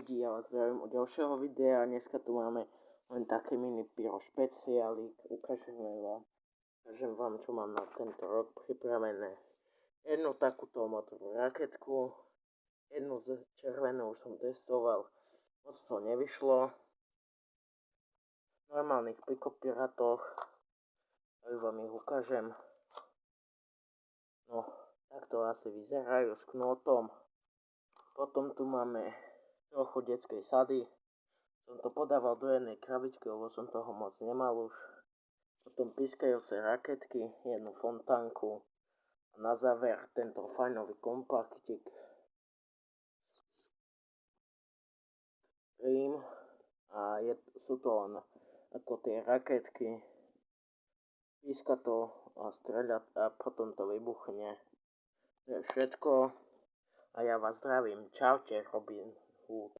ľudí, ja vás zdravím u ďalšieho videa. Dneska tu máme len také mini pyro špeciálik. Ukážem vám, čo mám na tento rok pripravené. Jednu takúto motorovú raketku, jednu z červenú už som testoval, moc to nevyšlo. V normálnych pikopiratoch, vám ich ukážem. No, takto asi vyzerajú s knótom. Potom tu máme trochu detskej sady. Som to podával do jednej krabičky, lebo som toho moc nemal už. Potom pískajúce raketky, jednu fontánku. A na záver tento fajnový kompaktik. Scream. A sú to len ako tie raketky. Píska to a streľa a potom to vybuchne. To je všetko. A ja vás zdravím. Čaute, Robin Hood.